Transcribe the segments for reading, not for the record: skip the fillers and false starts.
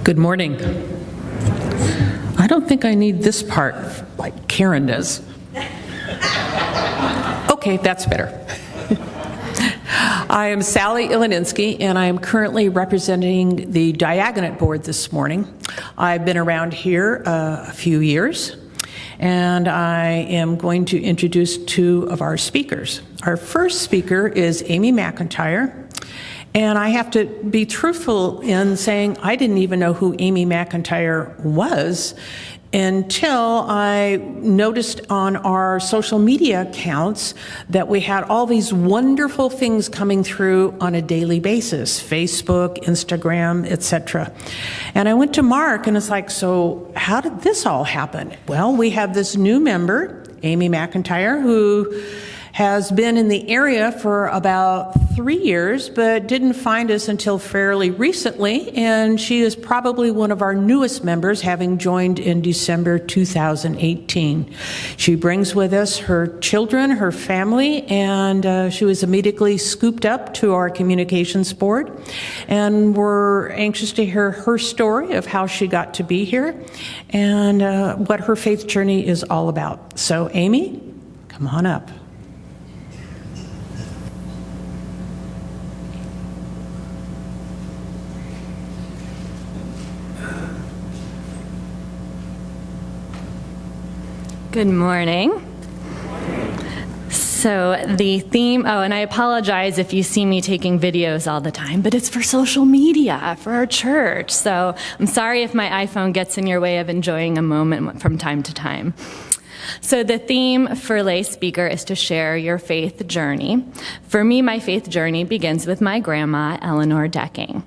Good morning. I don't think I need this part like Karen does. Okay, that's better. I am Sally Ilininsky, and I am currently representing the Diaconate Board this morning. I've been around here a few years, and I am going to introduce two of our speakers. Our first speaker is Amy McIntyre. And I have to be truthful in saying I didn't even know who Amy McIntyre was until I noticed on our social media accounts that we had all these wonderful things coming through on a daily basis, Facebook, Instagram, etc. And I went to Mark and it's like, so how did this all happen? Well, we have this new member, Amy McIntyre, who has been in the area for about 3 years, but didn't find us until fairly recently, and she is probably one of our newest members, having joined in December 2018. She brings with us her children, her family, and she was immediately scooped up to our communications board, and we're anxious to hear her story of how she got to be here and what her faith journey is all about. So, Amy, come on up. Good morning. So the theme, and I apologize if you see me taking videos all the time, but it's for social media, for our church. So I'm sorry if my iPhone gets in your way of enjoying a moment from time to time. So the theme for lay speaker is to share your faith journey. For me, my faith journey begins with my grandma, Eleanor Decking.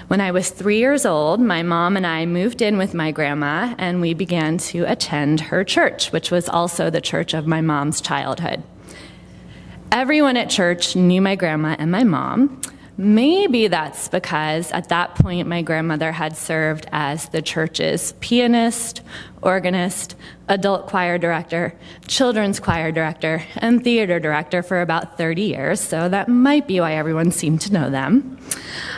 When I was 3 years old, my mom and I moved in with my grandma, and we began to attend her church, which was also the church of my mom's childhood. Everyone at church knew my grandma and my mom. Maybe that's because at that point my grandmother had served as the church's pianist, organist, adult choir director, children's choir director, and theater director for about 30 years, so that might be why everyone seemed to know them.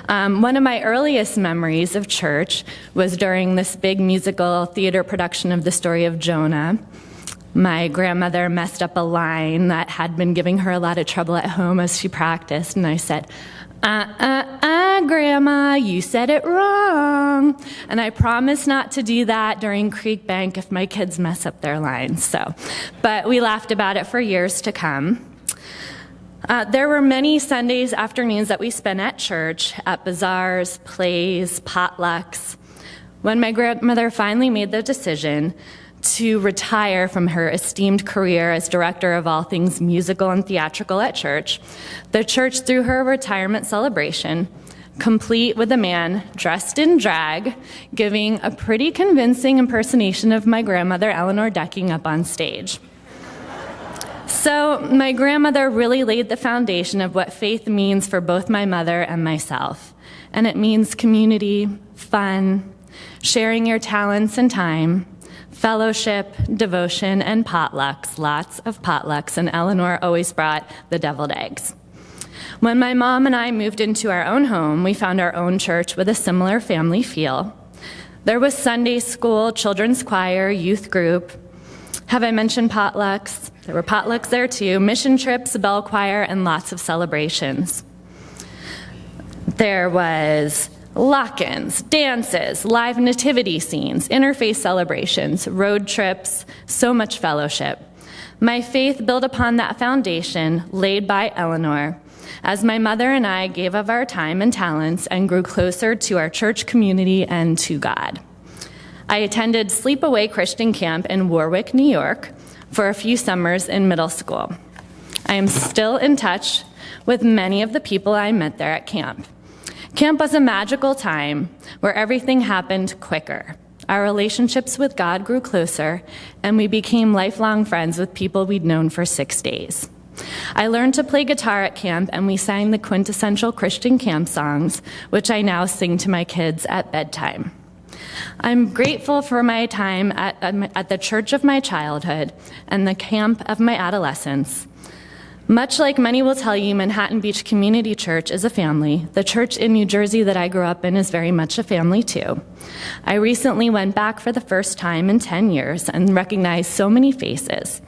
One of my earliest memories of church was during this big musical theater production of the story of Jonah. My grandmother messed up a line that had been giving her a lot of trouble at home as she practiced, and I said, Grandma, you said it wrong. And I promise not to do that during Creek Bank if my kids mess up their lines. But we laughed about it for years to come. There were many Sundays afternoons that we spent at church, at bazaars, plays, potlucks. When my grandmother finally made the decision to retire from her esteemed career as director of all things musical and theatrical at church, the church threw her a retirement celebration, complete with a man dressed in drag, giving a pretty convincing impersonation of my grandmother, Eleanor Decking, up on stage. So my grandmother really laid the foundation of what faith means for both my mother and myself. And it means community, fun, sharing your talents and time, fellowship, devotion, and potlucks, lots of potlucks, and Eleanor always brought the deviled eggs. When my mom and I moved into our own home, we found our own church with a similar family feel. There was Sunday school, children's choir, youth group. Have I mentioned potlucks? There were potlucks there too, mission trips, bell choir, and lots of celebrations. There was lock-ins, dances, live nativity scenes, interfaith celebrations, road trips, so much fellowship. My faith built upon that foundation laid by Eleanor as my mother and I gave of our time and talents and grew closer to our church community and to God. I attended Sleepaway Christian Camp in Warwick, New York for a few summers in middle school. I am still in touch with many of the people I met there at camp. Camp was a magical time where everything happened quicker. Our relationships with God grew closer, and we became lifelong friends with people we'd known for 6 days. I learned to play guitar at camp, and we sang the quintessential Christian camp songs, which I now sing to my kids at bedtime. I'm grateful for my time at the church of my childhood and the camp of my adolescence. Much like many will tell you, Manhattan Beach Community Church is a family. The church in New Jersey that I grew up in is very much a family too. I recently went back for the first time in 10 years and recognized so many faces.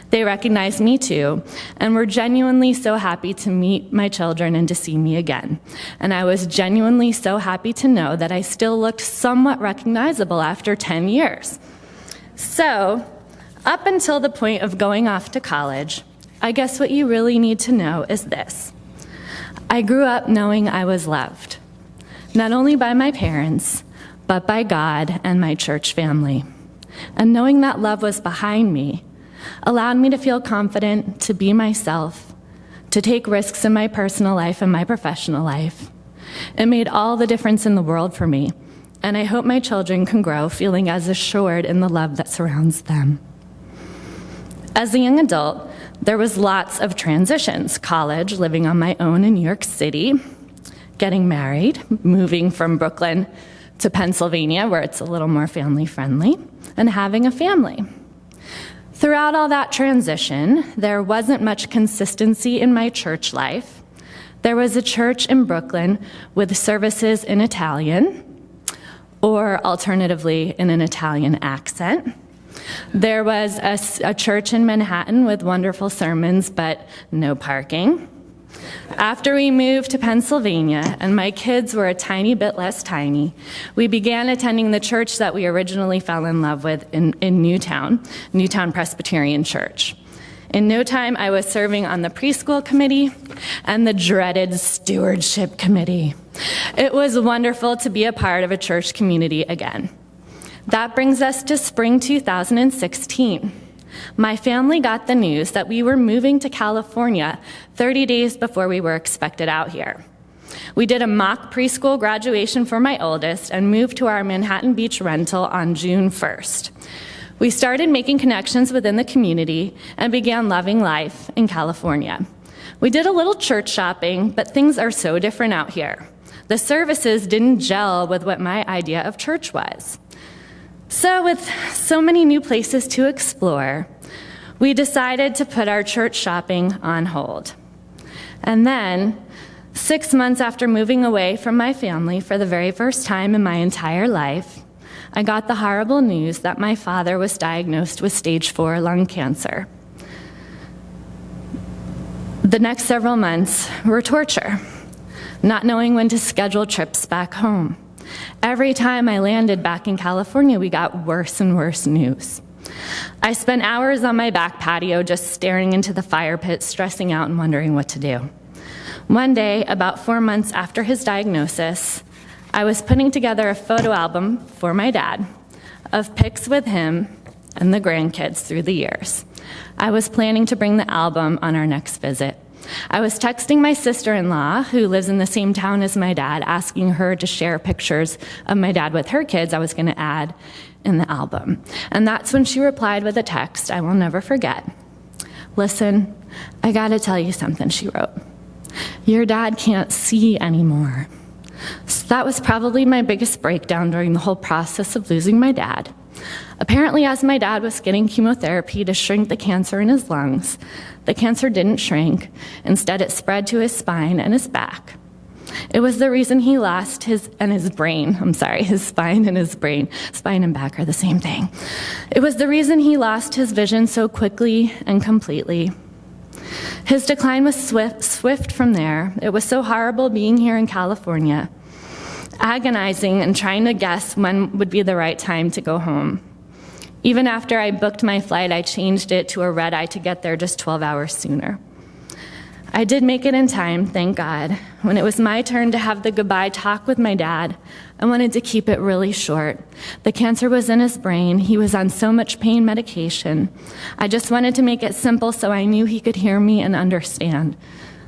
They recognized me too, and were genuinely so happy to meet my children and to see me again. And I was genuinely so happy to know that I still looked somewhat recognizable after 10 years. So, up until the point of going off to college, I guess what you really need to know is this. I grew up knowing I was loved, not only by my parents, but by God and my church family. And knowing that love was behind me allowed me to feel confident to be myself, to take risks in my personal life and my professional life. It made all the difference in the world for me, and I hope my children can grow feeling as assured in the love that surrounds them. As a young adult, there was lots of transitions: college, living on my own in New York City, getting married, moving from Brooklyn to Pennsylvania, where it's a little more family-friendly, and having a family. Throughout all that transition, there wasn't much consistency in my church life. There was a church in Brooklyn with services in Italian, or alternatively in an Italian accent. There was a church in Manhattan with wonderful sermons, but no parking. After we moved to Pennsylvania and my kids were a tiny bit less tiny, we began attending the church that we originally fell in love with in Newtown Presbyterian Church. In no time, I was serving on the preschool committee and the dreaded stewardship committee. It was wonderful to be a part of a church community again. That brings us to spring 2016. My family got the news that we were moving to California 30 days before we were expected out here. We did a mock preschool graduation for my oldest and moved to our Manhattan Beach rental on June 1st. We started making connections within the community and began loving life in California. We did a little church shopping, but things are so different out here. The services didn't gel with what my idea of church was. So with so many new places to explore, we decided to put our church shopping on hold. And then, 6 months after moving away from my family for the very first time in my entire life, I got the horrible news that my father was diagnosed with stage 4 lung cancer. The next several months were torture, not knowing when to schedule trips back home. Every time I landed back in California, we got worse and worse news. I spent hours on my back patio just staring into the fire pit, stressing out and wondering what to do. One day, about 4 months after his diagnosis, I was putting together a photo album for my dad of pics with him and the grandkids through the years. I was planning to bring the album on our next visit. I was texting my sister-in-law, who lives in the same town as my dad, asking her to share pictures of my dad with her kids I was going to add in the album. And that's when she replied with a text I will never forget. "Listen, I gotta tell you something," she wrote. "Your dad can't see anymore." So that was probably my biggest breakdown during the whole process of losing my dad. Apparently, as my dad was getting chemotherapy to shrink the cancer in his lungs, the cancer didn't shrink. Instead, it spread to his spine and his back. It was the reason he lost his spine and his brain. Spine and back are the same thing. It was the reason he lost his vision so quickly and completely. His decline was swift from there. It was so horrible being here in California, agonizing and trying to guess when would be the right time to go home. Even after I booked my flight, I changed it to a red-eye to get there just 12 hours sooner. I did make it in time, thank God. When it was my turn to have the goodbye talk with my dad, I wanted to keep it really short. The cancer was in his brain. He was on so much pain medication. I just wanted to make it simple so I knew he could hear me and understand.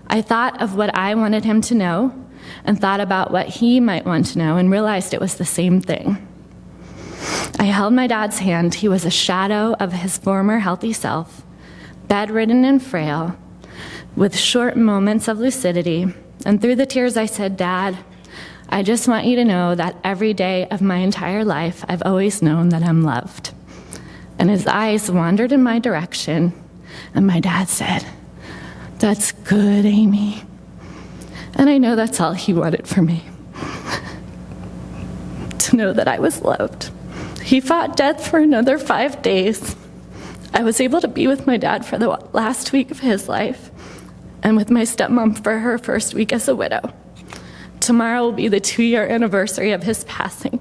I thought of what I wanted him to know and thought about what he might want to know and realized it was the same thing. I held my dad's hand. He was a shadow of his former healthy self, bedridden and frail, with short moments of lucidity. And through the tears I said, "Dad, I just want you to know that every day of my entire life, I've always known that I'm loved." And his eyes wandered in my direction, and my dad said, That's good, Amy. And I know that's all he wanted for me. To know that I was loved. He fought death for another 5 days. I was able to be with my dad for the last week of his life, and with my stepmom for her first week as a widow. Tomorrow will be the 2-year anniversary of his passing.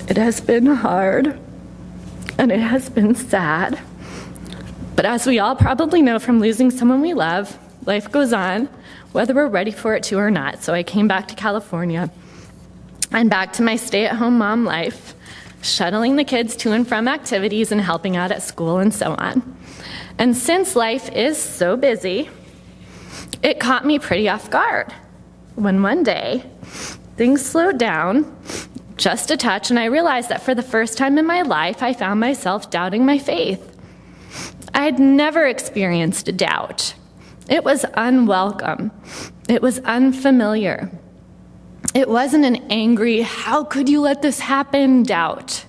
It has been hard, and it has been sad. But as we all probably know from losing someone we love, life goes on, whether we're ready for it to or not. So I came back to California and back to my stay-at-home mom life, shuttling the kids to and from activities and helping out at school and so on. And since life is so busy, it caught me pretty off guard when one day things slowed down just a touch, and I realized that for the first time in my life, I found myself doubting my faith. I had never experienced doubt. It was unwelcome. It was unfamiliar. It wasn't an angry, how could you let this happen doubt.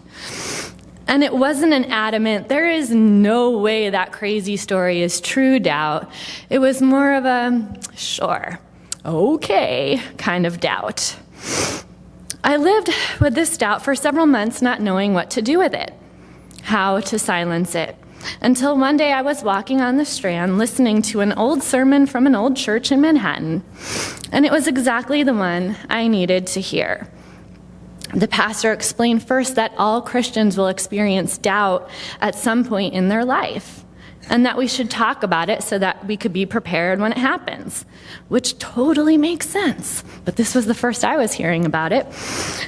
And it wasn't an adamant, there is no way that crazy story is true doubt. It was more of a, sure, okay kind of doubt. I lived with this doubt for several months, not knowing what to do with it, how to silence it. Until one day I was walking on the Strand listening to an old sermon from an old church in Manhattan, and it was exactly the one I needed to hear. The pastor explained first that all Christians will experience doubt at some point in their life, and that we should talk about it so that we could be prepared when it happens, which totally makes sense. But this was the first I was hearing about it.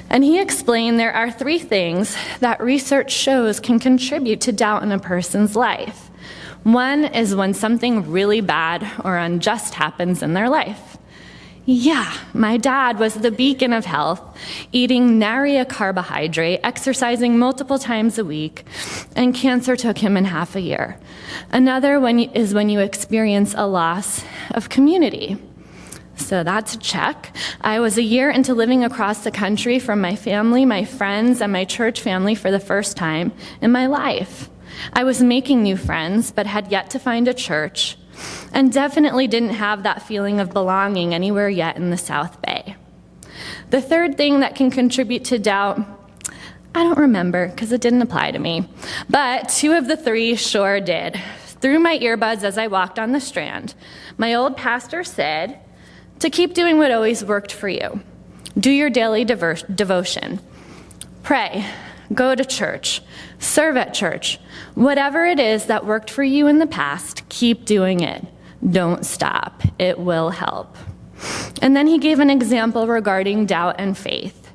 And he explained there are 3 things that research shows can contribute to doubt in a person's life. One is when something really bad or unjust happens in their life. Yeah, my dad was the beacon of health, eating nary a carbohydrate, exercising multiple times a week, and cancer took him in half a year. Another is when you experience a loss of community. So that's a check. I was a year into living across the country from my family, my friends, and my church family for the first time in my life. I was making new friends, but had yet to find a church, and definitely didn't have that feeling of belonging anywhere yet in the South Bay. The third thing that can contribute to doubt, I don't remember because it didn't apply to me, but 2 of the 3 sure did. Through my earbuds as I walked on the Strand, my old pastor said to keep doing what always worked for you. Do your daily devotion. Pray. Go to church. Serve at church. Whatever it is that worked for you in the past, keep doing it. Don't stop. It will help. And then he gave an example regarding doubt and faith.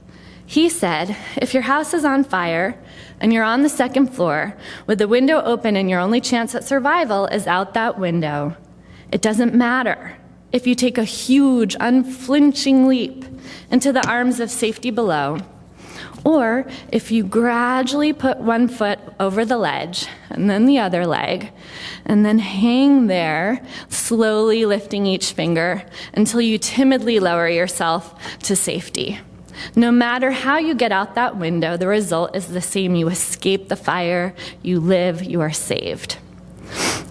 He said, if your house is on fire and you're on the 2nd floor with the window open and your only chance at survival is out that window, it doesn't matter if you take a huge, unflinching leap into the arms of safety below, or if you gradually put one foot over the ledge and then the other leg, and then hang there, slowly lifting each finger until you timidly lower yourself to safety. No matter how you get out that window, the result is the same. You escape the fire, you live, you are saved.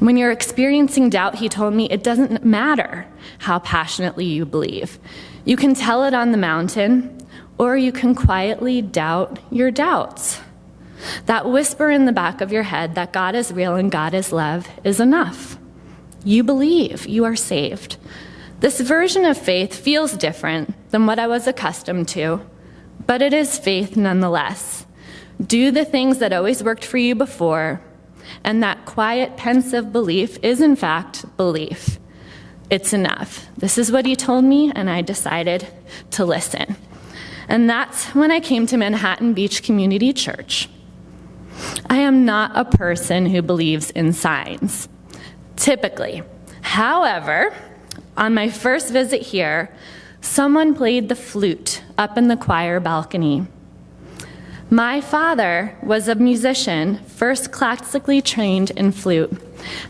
When you're experiencing doubt, he told me, it doesn't matter how passionately you believe. You can tell it on the mountain, or you can quietly doubt your doubts. That whisper in the back of your head that God is real and God is love is enough. You believe, you are saved. This version of faith feels different than what I was accustomed to, but it is faith nonetheless. Do the things that always worked for you before, and that quiet, pensive belief is in fact belief. It's enough. This is what he told me, and I decided to listen. And that's when I came to Manhattan Beach Community Church. I am not a person who believes in signs, typically. However, on my first visit here, someone played the flute up in the choir balcony. My father was a musician, first classically trained in flute,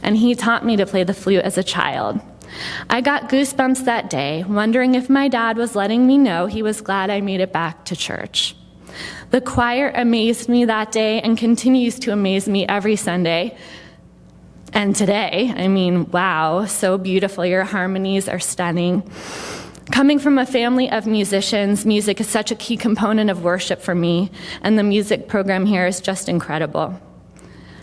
and he taught me to play the flute as a child. I got goosebumps that day, wondering if my dad was letting me know he was glad I made it back to church. The choir amazed me that day and continues to amaze me every Sunday. And today, I mean, wow, so beautiful. Your harmonies are stunning. Coming from a family of musicians, music is such a key component of worship for me, and the music program here is just incredible.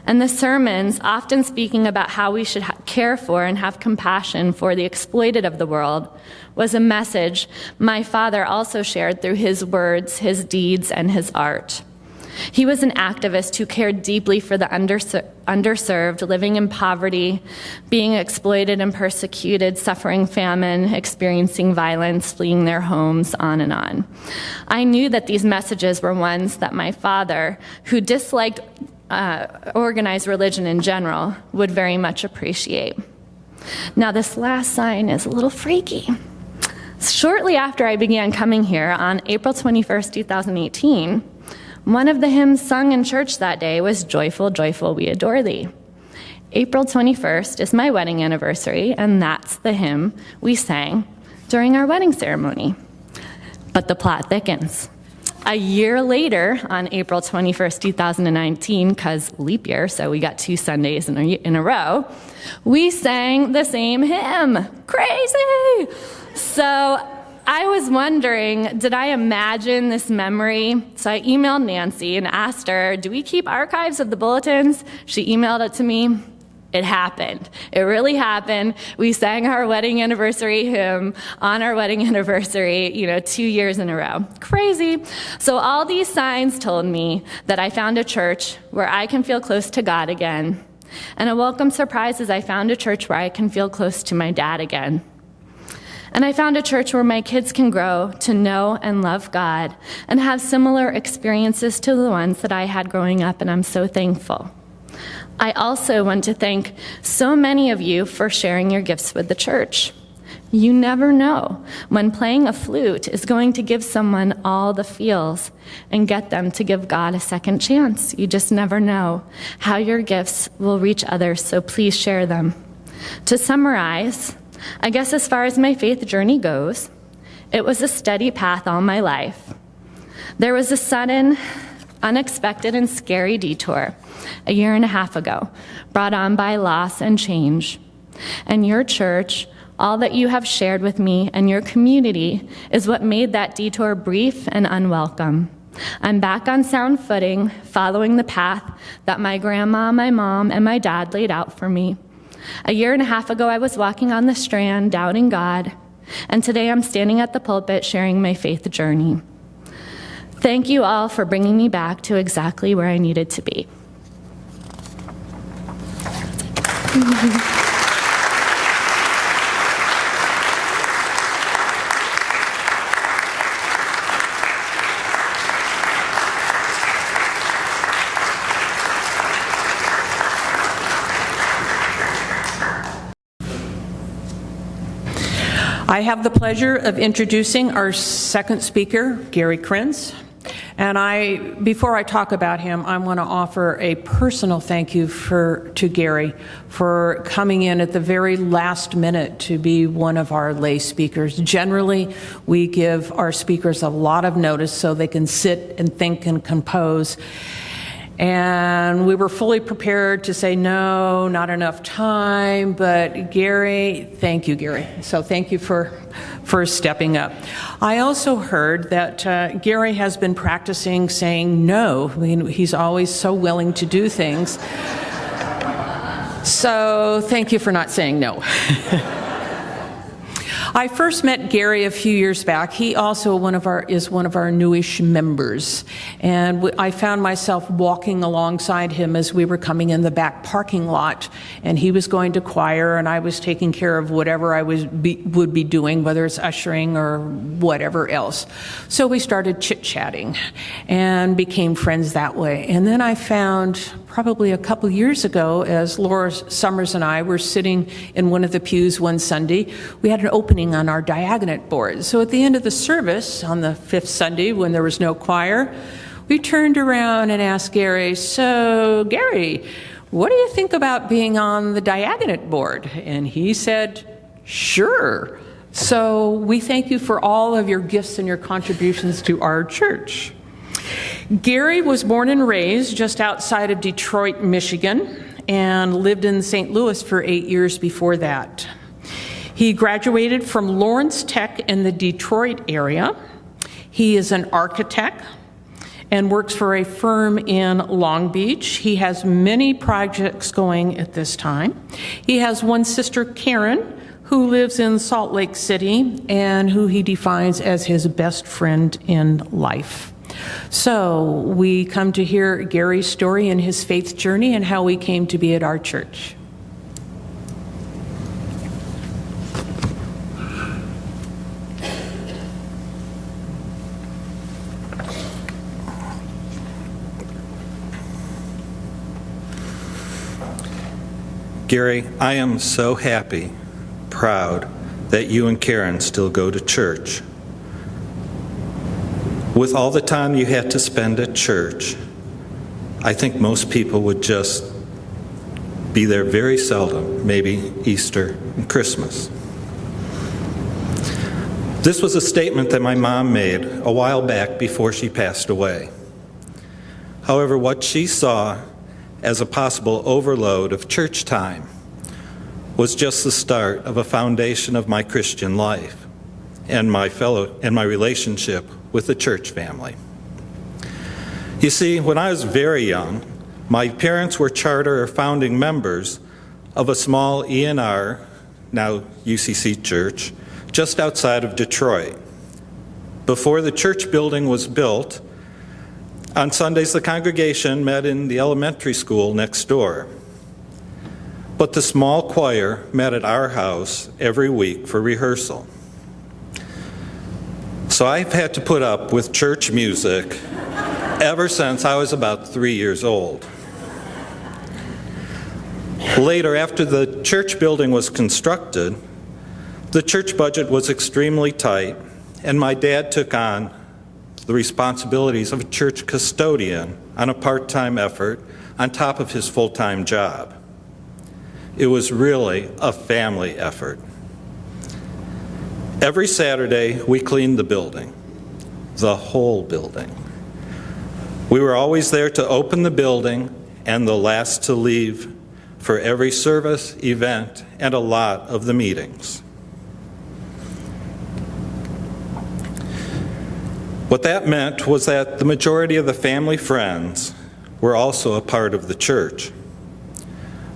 And the sermons, often speaking about how we should care for and have compassion for the exploited of the world, was a message my father also shared through his words, his deeds, and his art. He was an activist who cared deeply for the underserved, living in poverty, being exploited and persecuted, suffering famine, experiencing violence, fleeing their homes, on and on. I knew that these messages were ones that my father, who disliked organized religion in general, would very much appreciate. Now, this last sign is a little freaky. Shortly after I began coming here on April 21st, 2018, one of the hymns sung in church that day was "Joyful, Joyful, We Adore Thee." April 21st is my wedding anniversary, and that's the hymn we sang during our wedding ceremony. But the plot thickens. A year later, on April 21st, 2019, because leap year, so we got 2 Sundays in a row, we sang the same hymn. Crazy! So I was wondering, did I imagine this memory? So I emailed Nancy and asked her, do we keep archives of the bulletins? She emailed it to me. It happened. It really happened. We sang our wedding anniversary hymn on our wedding anniversary, 2 years in a row. Crazy. So all these signs told me that I found a church where I can feel close to God again. And a welcome surprise is I found a church where I can feel close to my dad again. And I found a church where my kids can grow to know and love God and have similar experiences to the ones that I had growing up, and I'm so thankful. I also want to thank so many of you for sharing your gifts with the church. You never know when playing a flute is going to give someone all the feels and get them to give God a second chance. You just never know how your gifts will reach others, so please share them. To summarize, I guess as far as my faith journey goes, it was a steady path all my life. There was a sudden, unexpected, and scary detour a year and a half ago, brought on by loss and change. And your church, all that you have shared with me, and your community is what made that detour brief and unwelcome. I'm back on sound footing, following the path that my grandma, my mom, and my dad laid out for me. A year and a half ago, I was walking on the Strand, doubting God, and today I'm standing at the pulpit sharing my faith journey. Thank you all for bringing me back to exactly where I needed to be. I have the pleasure of introducing our second speaker, Gary Krenz. And before I talk about him, I want to offer a personal thank you to Gary for coming in at the very last minute to be one of our lay speakers. Generally, we give our speakers a lot of notice so they can sit and think and compose. And we were fully prepared to say, no, not enough time, but Gary, thank you, Gary. So thank you for stepping up. I also heard that Gary has been practicing saying no. I mean, he's always so willing to do things. So thank you for not saying no. I first met Gary a few years back. He also is one of our newish members. And I found myself walking alongside him as we were coming in the back parking lot. And he was going to choir, and I was taking care of whatever I would be doing, whether it's ushering or whatever else. So we started chit-chatting and became friends that way. And then I found, probably a couple years ago, as Laura Summers and I were sitting in one of the pews one Sunday, we had an opening on our diagonate board. So at the end of the service, on the 5th Sunday, when there was no choir, we turned around and asked Gary, so Gary, what do you think about being on the diagonate board? And he said, sure. So we thank you for all of your gifts and your contributions to our church. Gary was born and raised just outside of Detroit, Michigan, and lived in St. Louis for 8 years before that. He graduated from Lawrence Tech in the Detroit area. He is an architect and works for a firm in Long Beach. He has many projects going at this time. He has one sister, Karen, who lives in Salt Lake City and who he defines as his best friend in life. So we come to hear Gary's story and his faith journey and how he came to be at our church. Gary, I am so happy, proud that you and Karen still go to church. With all the time you had to spend at church, I think most people would just be there very seldom, maybe Easter and Christmas. This was a statement that my mom made a while back before she passed away. However, what she saw as a possible overload of church time was just the start of a foundation of my Christian life and my relationship with the church family. You see, when I was very young, my parents were charter or founding members of a small ENR, now UCC church, just outside of Detroit. Before the church building was built, on Sundays, the congregation met in the elementary school next door. But the small choir met at our house every week for rehearsal. So I've had to put up with church music ever since I was about 3 years old. Later, after the church building was constructed, the church budget was extremely tight, and my dad took on the responsibilities of a church custodian on a part-time effort on top of his full-time job. It was really a family effort. Every Saturday, we cleaned the building, the whole building. We were always there to open the building and the last to leave for every service, event, and a lot of the meetings. What that meant was that the majority of the family friends were also a part of the church.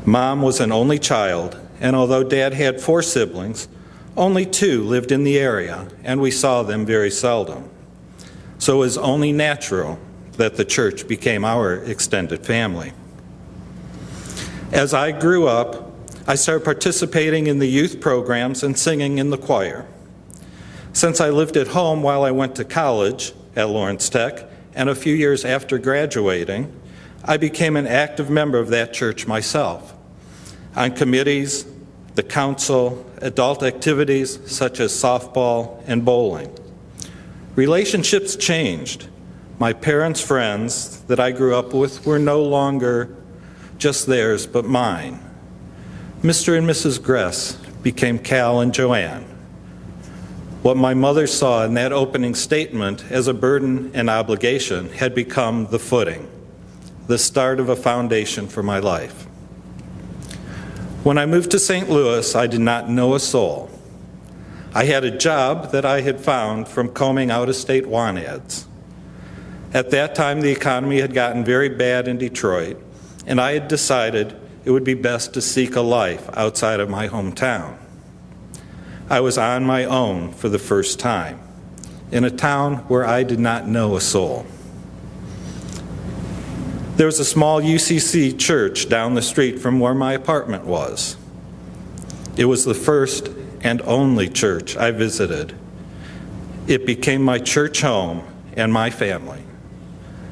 Mom was an only child, and although Dad had 4 siblings, only 2 lived in the area, and we saw them very seldom. So it was only natural that the church became our extended family. As I grew up, I started participating in the youth programs and singing in the choir. Since I lived at home while I went to college at Lawrence Tech, and a few years after graduating, I became an active member of that church myself, on committees, the council, adult activities such as softball and bowling. Relationships changed. My parents' friends that I grew up with were no longer just theirs but mine. Mr. and Mrs. Gress became Cal and Joanne. What my mother saw in that opening statement as a burden and obligation had become the footing, the start of a foundation for my life. When I moved to St. Louis, I did not know a soul. I had a job that I had found from combing out-of-state want ads. At that time, the economy had gotten very bad in Detroit, and I had decided it would be best to seek a life outside of my hometown. I was on my own for the first time, in a town where I did not know a soul. There was a small UCC church down the street from where my apartment was. It was the first and only church I visited. It became my church home and my family.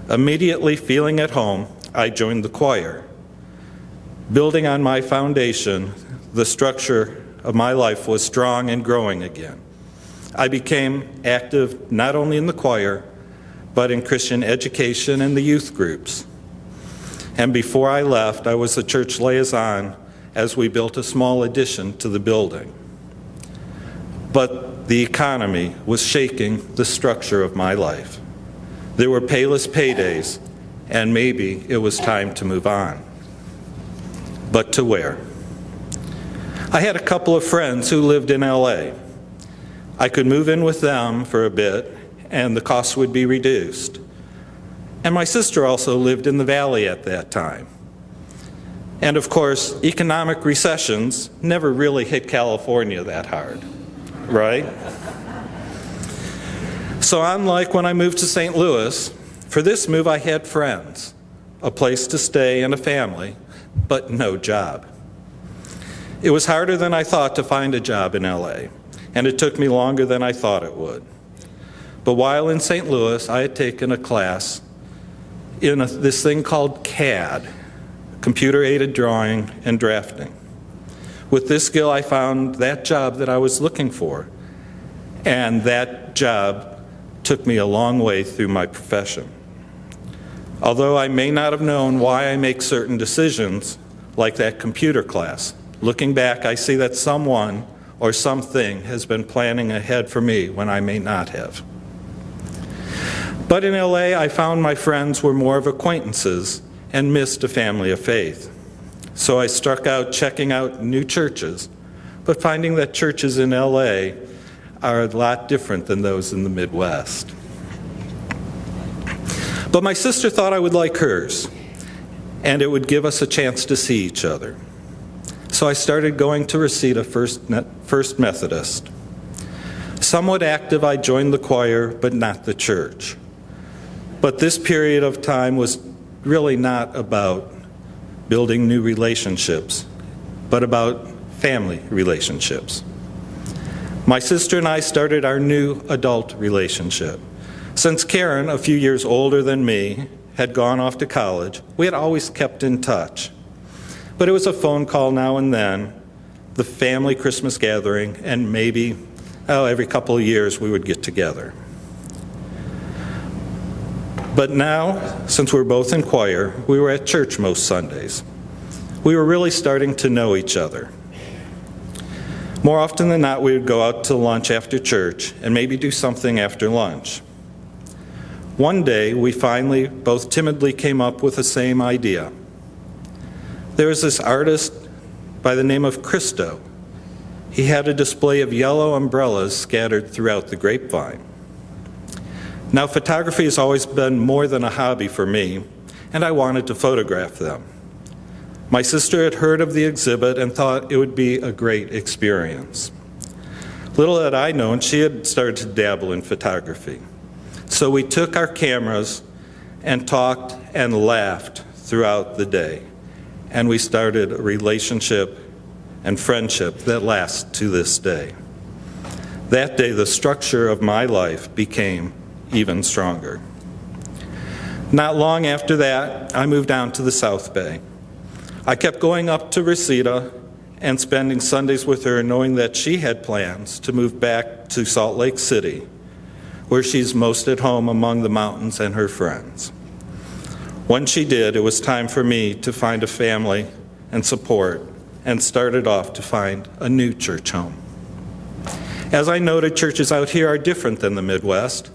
Immediately feeling at home, I joined the choir. Building on my foundation, the structure of my life was strong and growing again. I became active not only in the choir, but in Christian education and the youth groups. And before I left, I was the church liaison as we built a small addition to the building. But the economy was shaking the structure of my life. There were payless paydays, and maybe it was time to move on. but to where? I had a couple of friends who lived in LA. I could move in with them for a bit, and the costs would be reduced. And my sister also lived in the Valley at that time. And of course, economic recessions never really hit California that hard, right? So unlike when I moved to St. Louis, for this move I had friends, a place to stay and a family, but no job. It was harder than I thought to find a job in LA, and it took me longer than I thought it would. But while in St. Louis, I had taken a class in this thing called CAD, computer-aided drawing and drafting. With this skill, I found that job that I was looking for, and that job took me a long way through my profession. Although I may not have known why I make certain decisions, like that computer class, looking back, I see that someone or something has been planning ahead for me when I may not have. But in LA, I found my friends were more of acquaintances and missed a family of faith. So I struck out checking out new churches, but finding that churches in LA are a lot different than those in the Midwest. But my sister thought I would like hers, and it would give us a chance to see each other. So I started going to Reseda First Methodist. Somewhat active, I joined the choir, but not the church. But this period of time was really not about building new relationships, but about family relationships. My sister and I started our new adult relationship. Since Karen, a few years older than me, had gone off to college, we had always kept in touch. But it was a phone call now and then, the family Christmas gathering, and maybe every couple of years we would get together. But now, since we're both in choir, we were at church most Sundays. We were really starting to know each other. More often than not, we would go out to lunch after church and maybe do something after lunch. One day, we finally both timidly came up with the same idea. There was this artist by the name of Christo. He had a display of yellow umbrellas scattered throughout the grapevine. Now, photography has always been more than a hobby for me, and I wanted to photograph them. My sister had heard of the exhibit and thought it would be a great experience. Little had I known, she had started to dabble in photography. So we took our cameras and talked and laughed throughout the day. And we started a relationship and friendship that lasts to this day. That day, the structure of my life became even stronger. Not long after that, I moved down to the South Bay. I kept going up to Reseda and spending Sundays with her, knowing that she had plans to move back to Salt Lake City, where she's most at home among the mountains and her friends. When she did, it was time for me to find a family and support, and started off to find a new church home. As I noted, churches out here are different than the Midwest.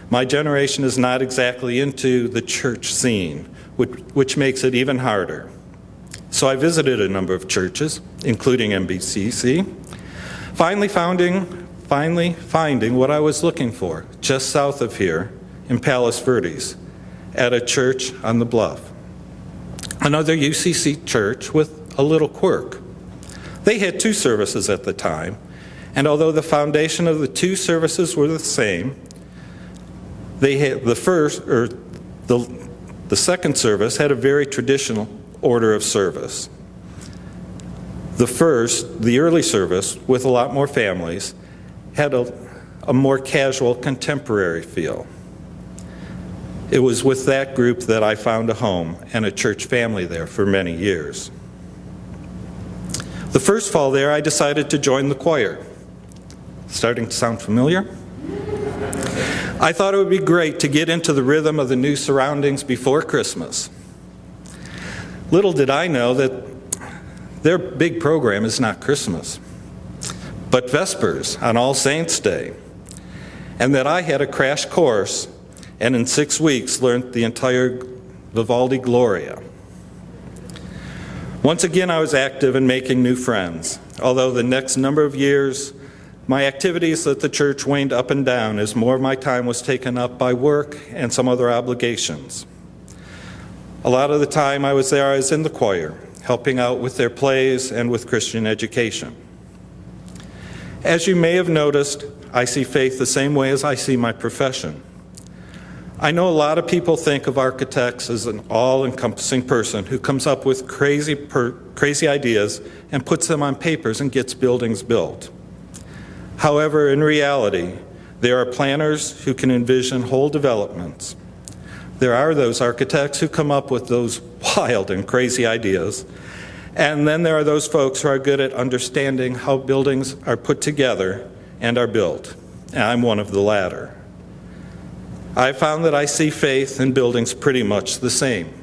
My generation is not exactly into the church scene, which makes it even harder. So I visited a number of churches, including MBCC, finally finding what I was looking for, just south of here in Palos Verdes, at a church on the bluff. Another UCC church with a little quirk. They had 2 services at the time, and although the foundation of the 2 services were the same, they had the second service had a very traditional order of service. The early service, with a lot more families, had a more casual, contemporary feel. It was with that group that I found a home and a church family there for many years. The first fall there, I decided to join the choir. Starting to sound familiar? I thought it would be great to get into the rhythm of the new surroundings before Christmas. Little did I know that their big program is not Christmas, but Vespers on All Saints' Day, and that I had a crash course and in 6 weeks learned the entire Vivaldi Gloria. Once again, I was active in making new friends, although the next number of years, my activities at the church waned up and down as more of my time was taken up by work and some other obligations. A lot of the time I was there, I was in the choir, helping out with their plays and with Christian education. As you may have noticed, I see faith the same way as I see my profession. I know a lot of people think of architects as an all-encompassing person who comes up with crazy ideas and puts them on papers and gets buildings built. However, in reality, there are planners who can envision whole developments. There are those architects who come up with those wild and crazy ideas. And then there are those folks who are good at understanding how buildings are put together and are built. And I'm one of the latter. I found that I see faith in buildings pretty much the same.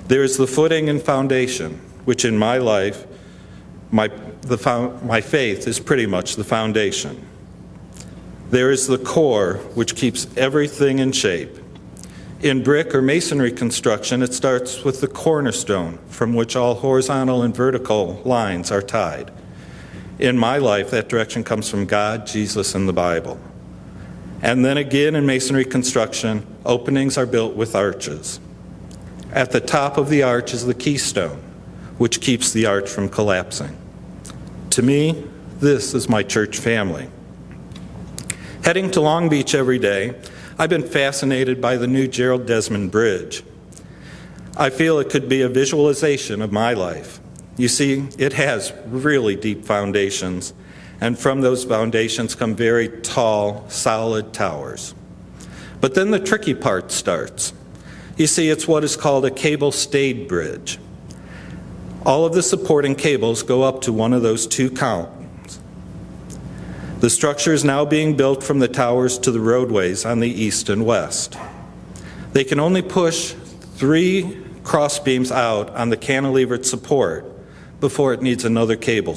There is the footing and foundation, which in my life, my faith is pretty much the foundation. There is the core, which keeps everything in shape. In brick or masonry construction, it starts with the cornerstone from which all horizontal and vertical lines are tied. In my life, that direction comes from God, Jesus, and the Bible. And then again in masonry construction, openings are built with arches. At the top of the arch is the keystone, which keeps the arch from collapsing. To me, this is my church family. Heading to Long Beach every day, I've been fascinated by the new Gerald Desmond Bridge. I feel it could be a visualization of my life. You see, it has really deep foundations, and from those foundations come very tall, solid towers. But then the tricky part starts. You see, it's what is called a cable-stayed bridge. All of the supporting cables go up to one of those two columns. The structure is now being built from the towers to the roadways on the east and west. They can only push 3 cross beams out on the cantilevered support before it needs another cable.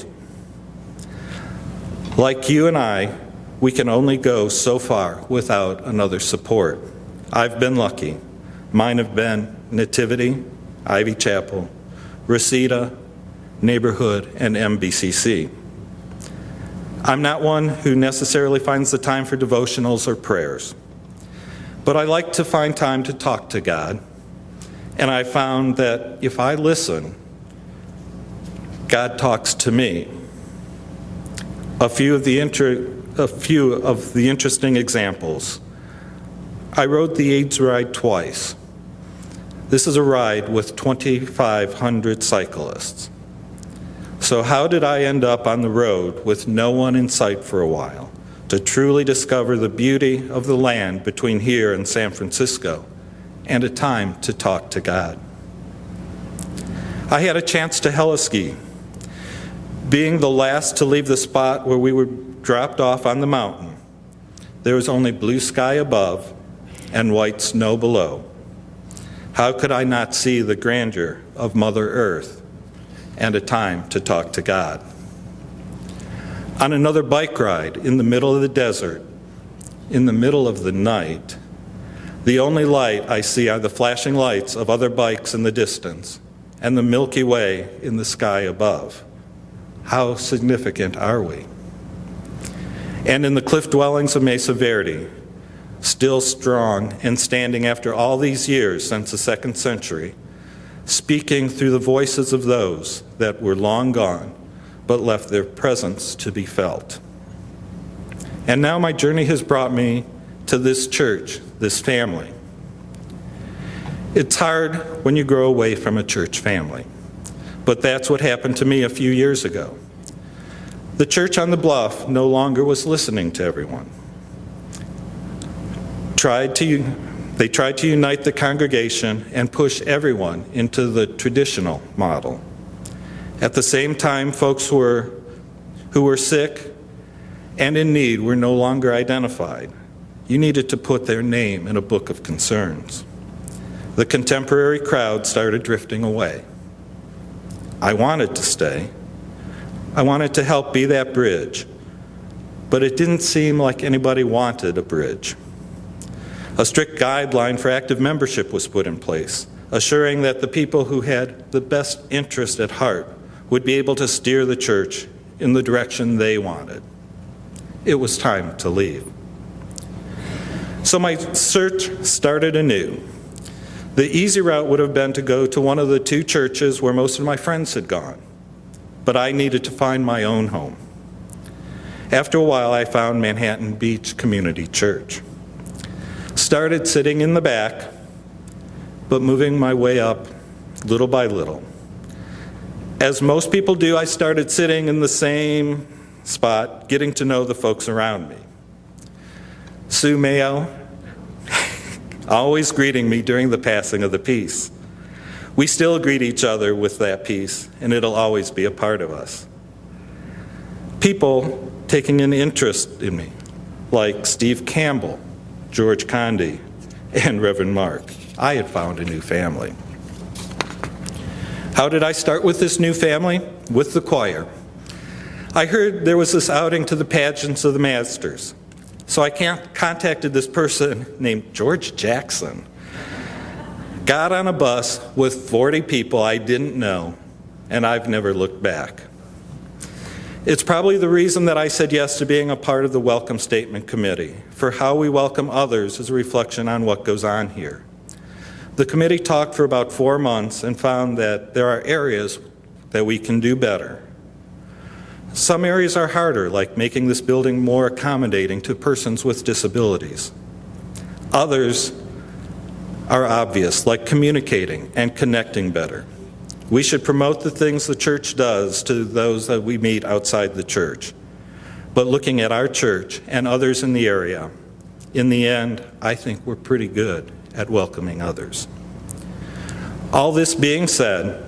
Like you and I, we can only go so far without another support. I've been lucky. Mine have been Nativity, Ivy Chapel, Reseda, Neighborhood, and MBCC. I'm not one who necessarily finds the time for devotionals or prayers, but I like to find time to talk to God, and I found that if I listen, God talks to me. A few of the interesting examples. I rode the AIDS ride twice. This is a ride with 2,500 cyclists. So how did I end up on the road with no one in sight for a while to truly discover the beauty of the land between here and San Francisco and a time to talk to God? I had a chance to heli-ski. Being the last to leave the spot where we were dropped off on the mountain, there was only blue sky above and white snow below. How could I not see the grandeur of Mother Earth and a time to talk to God? On another bike ride in the middle of the desert, in the middle of the night, the only light I see are the flashing lights of other bikes in the distance and the Milky Way in the sky above. How significant are we? And in the cliff dwellings of Mesa Verde, still strong and standing after all these years since the 2nd century, speaking through the voices of those that were long gone, but left their presence to be felt. And now my journey has brought me to this church, this family. It's hard when you grow away from a church family, but that's what happened to me a few years ago. The church on the bluff no longer was listening to everyone. They tried to unite the congregation and push everyone into the traditional model. At the same time, folks who were sick and in need were no longer identified. You needed to put their name in a book of concerns. The contemporary crowd started drifting away. I wanted to stay. I wanted to help be that bridge, but it didn't seem like anybody wanted a bridge. A strict guideline for active membership was put in place, assuring that the people who had the best interest at heart would be able to steer the church in the direction they wanted. It was time to leave. So my search started anew. The easy route would have been to go to one of the two churches where most of my friends had gone, but I needed to find my own home. After a while, I found Manhattan Beach Community Church. Started sitting in the back, but moving my way up little by little. As most people do, I started sitting in the same spot, getting to know the folks around me. Sue Mayo, always greeting me during the passing of the peace. We still greet each other with that peace, and it'll always be a part of us. People taking an interest in me, like Steve Campbell, George Condi, and Reverend Mark. I had found a new family. How did I start with this new family? With the choir. I heard there was this outing to the pageants of the masters. So I contacted this person named George Jackson. Got on a bus with 40 people I didn't know, and I've never looked back. It's probably the reason that I said yes to being a part of the Welcome Statement Committee, for how we welcome others is a reflection on what goes on here. The committee talked for about 4 months and found that there are areas that we can do better. Some areas are harder, like making this building more accommodating to persons with disabilities. Others are obvious, like communicating and connecting better. We should promote the things the church does to those that we meet outside the church. But looking at our church and others in the area, in the end, I think we're pretty good at welcoming others. All this being said,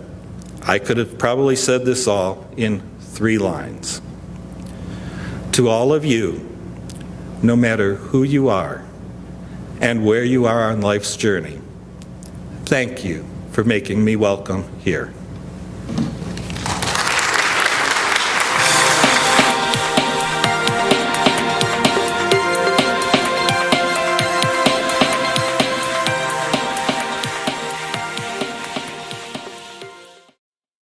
I could have probably said this all in 3 lines. To all of you, no matter who you are and where you are on life's journey, thank you for making me welcome here.